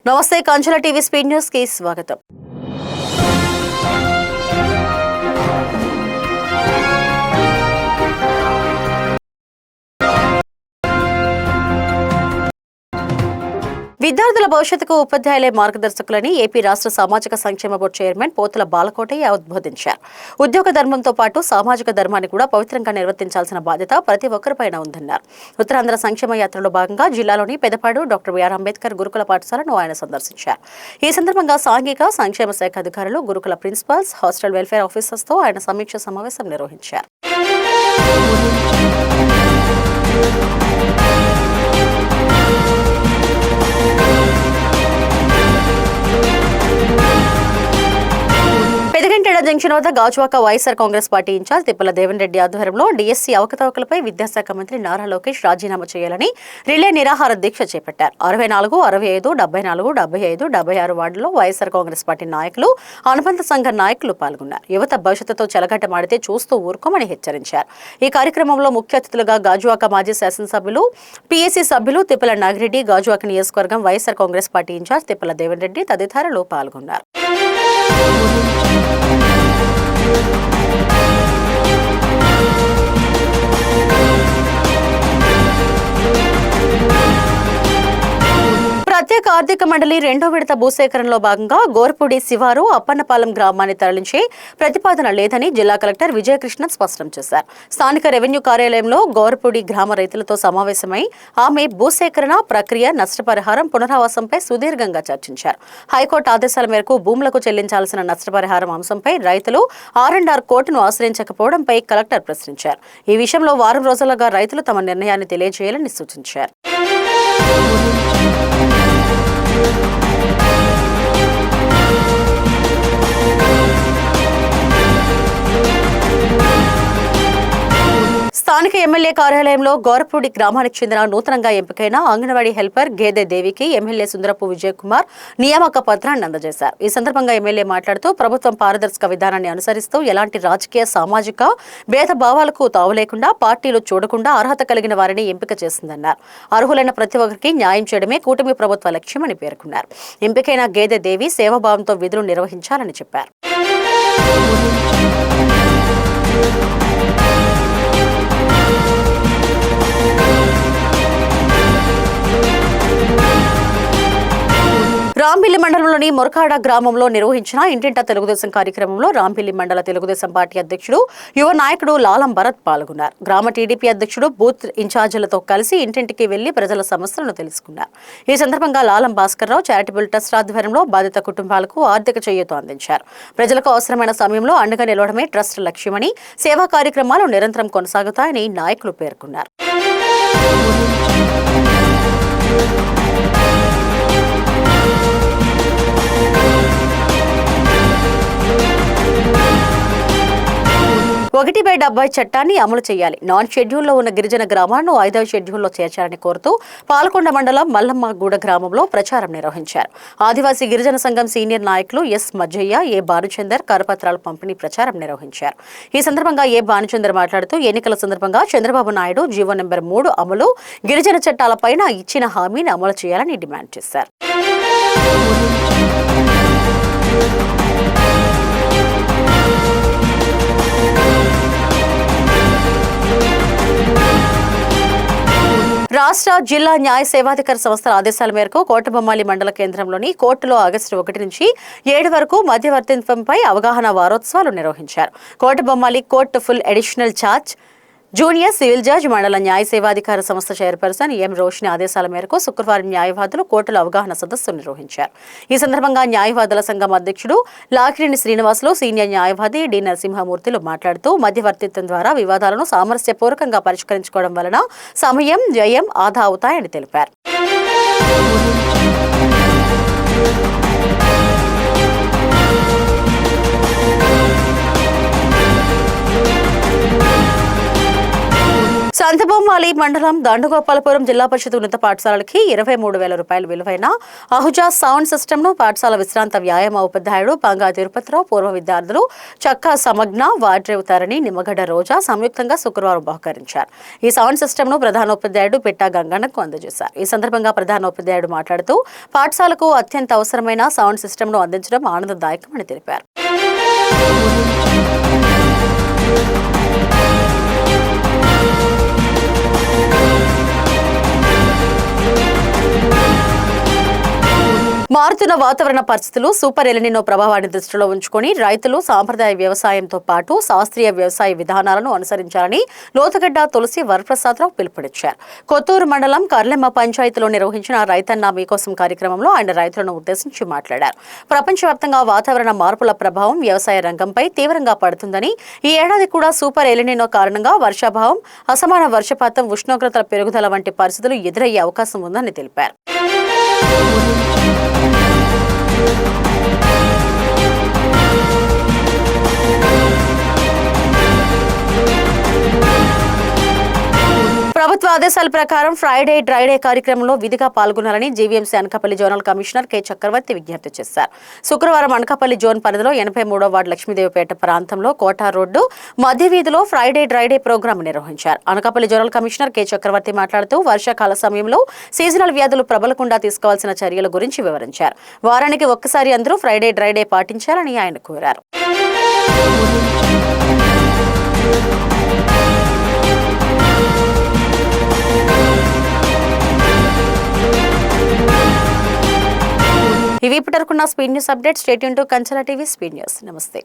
నమస్తే కాంచల TV speed news కి స్వాగతం. విద్యార్థుల భవిష్యత్తుకు ఉపాధ్యాయులే మార్గదర్శకులని ఏపీ రాష్ట్ర సామాజిక సంక్షేమ బోర్డు చైర్మన్ పోతుల బాలకోటయ్య ఉద్బోధించారు. ఉద్యోగ ధర్మంతో పాటు సామాజిక ధర్మాన్ని కూడా పవిత్రంగా నిర్వర్తించాల్సిన బాధ్యత ప్రతి ఒక్కరిపైన ఉందన్నారు. ఉత్తరాంధ్ర సంక్షేమ యాత్రలో భాగంగా జిల్లాలోని పెదపాడు డాక్టర్ బిఆర్ అంబేద్కర్ గురుకుల పాఠశాలను ఆయన సందర్శించారు. ఈ సందర్భంగా సాంఘిక సంక్షేమ శాఖ అధికారులు, గురుకుల ప్రిన్సిపల్స్, హాస్టల్ వెల్ఫేర్ ఆఫీసర్స్ తో ఆయన సమీక్ష సమావేశం నిర్వహించారు. జంక్షన్ వద్ద గాజువాక వైఎస్ఆర్ కాంగ్రెస్ పార్టీ ఇన్ఛార్జ్ తిప్పల దేవన్ రెడ్డి ఆధ్వర్యంలో డీఎస్సీ అవకతవకలపై విద్యాశాఖ మంత్రి నారా లోకేష్ రాజీనామా చేయాలని రిలే నిరాహార దీక్ష చేపట్టారు. 64, 65, 74, 75, 76 వార్డులో వైఎస్ఆర్ కాంగ్రెస్ పార్టీ నాయకులు, అనుబంధ సంఘ నాయకులు పాల్గొన్నారు. యువత భవిష్యత్తుతో చెలగట్టమాడితే చూస్తూ ఊరుకోమని హెచ్చరించారు. ఈ కార్యక్రమంలో ముఖ్య అతిథులుగా గాజువాక మాజీ శాసనసభ్యులు, పీఏసీ సభ్యులు తిప్పల నాగిరెడ్డి, గాజువాక నియోజకవర్గం వైఎస్ఆర్ కాంగ్రెస్ పార్టీ ఇన్ఛార్జ్ తిప్పల దేవన్ రెడ్డి తదితరులు పాల్గొన్నారు. ప్రత్యేక ఆర్థిక మండలి 2వ విడత భూసేకరణలో భాగంగా గోర్పుడి శివారు అప్పన్నపాలెం గ్రామాన్ని తరలించే ప్రతిపాదన లేదని జిల్లా కలెక్టర్ విజయకృష్ణన్ స్పష్టం చేశారు. స్థానిక రెవెన్యూ కార్యాలయంలో గోర్పుడి గ్రామ రైతులతో సమావేశమై ఆమె భూసేకరణ ప్రక్రియ, నష్టపరిహారం, పునరావాసంపై సుదీర్ఘంగా చర్చించారు. హైకోర్టు ఆదేశాల మేరకు భూములకు చెల్లించాల్సిన నష్టపరిహారం అంశంపై రైతులు R&R కోర్టును ఆశ్రయించకపోవడంపై కలెక్టర్ ప్రశ్నించారు. ఈ విషయంలో వారం రోజులుగా రైతులు తమ నిర్ణయాన్ని తెలియజేయాలని సూచించారు. స్థానిక ఎమ్మెల్యే కార్యాలయంలో గోరపూడి గ్రామానికి చెందిన నూతనంగా ఎంపికైన అంగన్వాడీ హెల్పర్ గేదె దేవికి ఎమ్మెల్యే సుందరపు విజయ్ కుమార్ నియామక పత్రాన్ని అందజేశారు. ఈ సందర్భంగా ఎమ్మెల్యే మాట్లాడుతూ ప్రభుత్వం పారదర్శక విధానాన్ని అనుసరిస్తూ ఎలాంటి రాజకీయ, సామాజిక భేదభావాలకు తావు లేకుండా, పార్టీలు చూడకుండా అర్హత కలిగిన వారిని ఎంపిక చేసిందన్నారు. అర్హులైన ప్రతి ఒక్కరికి న్యాయం చేయడమే కూటమి ప్రభుత్వ లక్ష్యమని పేర్కొన్నారు. ఎంపికైన గేదె దేవి సేవాభావంతో విధులు నిర్వహించాలని చెప్పారు. రాంపిల్లి మండలంలోని మొరకాడ గ్రామంలో నిర్వహించిన ఇంటింటా తెలుగుదేశం కార్యక్రమంలో రాంపిల్లి మండల తెలుగుదేశం పార్టీ అధ్యక్షుడు, యువ నాయకుడు లాలం భరత్ పాల్గొన్నారు. గ్రామ టీడీపీ అధ్యక్షుడు, బూత్ ఇన్ఛార్జీలతో కలిసి ఇంటింటికి వెళ్లి ప్రజల సమస్యలను తెలుసుకున్నారు. ఈ సందర్భంగా లాలం భాస్కర్రావు చారిటబుల్ ట్రస్ట్ ఆధ్వర్యంలో బాధిత కుటుంబాలకు ఆర్థిక చేయూత అందించారు. ప్రజలకు అవసరమైన సమయంలో అండగా నిలవడమే ట్రస్ట్ లక్ష్యమని, సేవా కార్యక్రమాలు నిరంతరం కొనసాగుతాయని నాయకులు పేర్కొన్నారు. ఒకటి 70 చట్టాన్ని అమలు చేయాలి, నాన్ షెడ్యూల్లో ఉన్న గిరిజన గ్రామాలను 5వ షెడ్యూల్లో చేర్చాలని కోరుతూ పాలకొండ మండలం మల్లమ్మగూడ గ్రామంలో ప్రచారం నిర్వహించారు. ఆదివాసీ గిరిజన సంఘం సీనియర్ నాయకులు ఎస్ మజ్జయ్య, ఏ భానుచందర్ కరపత్రాల పంపిణీ ప్రచారం నిర్వహించారు. ఈ సందర్భంగా ఏ భానుచందర్ మాట్లాడుతూ ఎన్నికల సందర్భంగా చంద్రబాబు నాయుడు జీవో నెంబర్ 3 అమలు, గిరిజన చట్టాలపైన ఇచ్చిన హామీని అమలు చేయాలని డిమాండ్ చేశారు. రాష్ట్ర, జిల్లా న్యాయ సేవాధికార సంస్థల ఆదేశాల మేరకు కోటబొమ్మాలి మండల కేంద్రంలోని కోర్టులో ఆగస్టు 1 నుంచి 7 వరకు మధ్యవర్తిత్వంపై అవగాహన వారోత్సవాలు నిర్వహించారు. Kotabommali court full additional charge junior civil judge, మండల న్యాయ సేవాధికార సంస్థ చైర్పర్సన్ ఎం రోషిని ఆదేశాల మేరకు శుక్రవారం న్యాయవాదులు కోర్టుల అవగాహన సదస్సు నిర్వహించారు. ఈ సందర్భంగా న్యాయవాదుల సంఘం అధ్యక్షుడు లాకిరెడ్డి శ్రీనివాసులు, సీనియర్ న్యాయవాది డి నరసింహమూర్తిలు మాట్లాడుతూ మధ్యవర్తిత్వం ద్వారా వివాదాలను సామరస్యపూర్వకంగా పరిష్కరించుకోవడం వలన సమయం, వ్యయం ఆదా అవుతాయని తెలిపారు. సంతబొమ్మాలి మండలం దండుగోపాలపురం జిల్లా పరిషత్ ఉన్నత పాఠశాలకి 23,000 రూపాయల విలువైన అహుజా సౌండ్ సిస్టమ్ ను పాఠశాల విశ్రాంత వ్యాయామ ఉపాధ్యాయుడు పంగా తిరుపతిరావు, పూర్వ విద్యార్థులు చక్కా సమగ్న, వాడ్రేవ్ తరణి, నిమ్మగడ్డ రోజా సంయుక్తంగా శుక్రవారం బహుకరించారు. ఈ సౌండ్ సిస్టమ్ ను ప్రధానోపాధ్యాయుడు పిట్టా గంగన్నకు అందజేశారు. ఈ సందర్భంగా ప్రధానోపాధ్యాయుడు మాట్లాడుతూ పాఠశాలకు అత్యంత అవసరమైన సౌండ్ సిస్టమ్ ను అందించడం ఆనందదాయకమని తెలిపారు. మారుతున్న వాతావరణ పరిస్థితులు, సూపర్ ఎలినినో ప్రభావాన్ని దృష్టిలో ఉంచుకొని రైతులు సాంప్రదాయ వ్యవసాయంతో పాటు శాస్త్రీయ వ్యవసాయ విధానాలను అనుసరించాలని లోతగడ్డ తులసి వరప్రసాదరావు పిలుపునిచ్చారు. కొత్తూరు మండలం కర్లెమ్మ పంచాయతీలో నిర్వహించిన రైతన్న మీకోసం కార్యక్రమంలో ఆయన రైతులను ఉద్దేశించి మాట్లాడారు. ప్రపంచవ్యాప్తంగా వాతావరణ మార్పుల ప్రభావం వ్యవసాయ రంగంపై తీవ్రంగా పడుతుందని, ఈ ఏడాది కూడా సూపర్ ఎలినినో కారణంగా వర్షాభావం, అసమాన వర్షపాతం, ఉష్ణోగ్రతల పెరుగుదల వంటి పరిస్థితులు ఎదురయ్యే అవకాశం ఉందని తెలిపారు. ప్రభుత్వ ఆదేశాల ప్రకారం ఫ్రైడే డ్రైడే కార్యక్రమంలో విధిగా పాల్గొనాలని GVMC Anakapalli zonal commissioner K Chakravarthi విజ్ఞప్తి చేశారు. శుక్రవారం అనకాపల్లి జోన్ పరిధిలో 83వ వార్డు లక్ష్మీదేవిపేట ప్రాంతంలో కోటా రోడ్డు మధ్య వీధిలో ఫ్రైడే డ్రైడే ప్రోగ్రాం నిర్వహించారు. అనకాపల్లి జోనల్ కమిషనర్ కె చక్రవర్తి మాట్లాడుతూ వర్షాకాల సమయంలో సీజనల్ వ్యాధులు ప్రబలకుండా తీసుకోవాల్సిన చర్యల గురించి వివరించారు. వారానికి ఒక్కసారి అందరూ ఫ్రైడే డ్రైడే పాటించాలని ఆయన కోరారు. ఇవి ఇప్పటివరకున్న speed news update. Stay tune to Kanchala TV speed news. నమస్తే.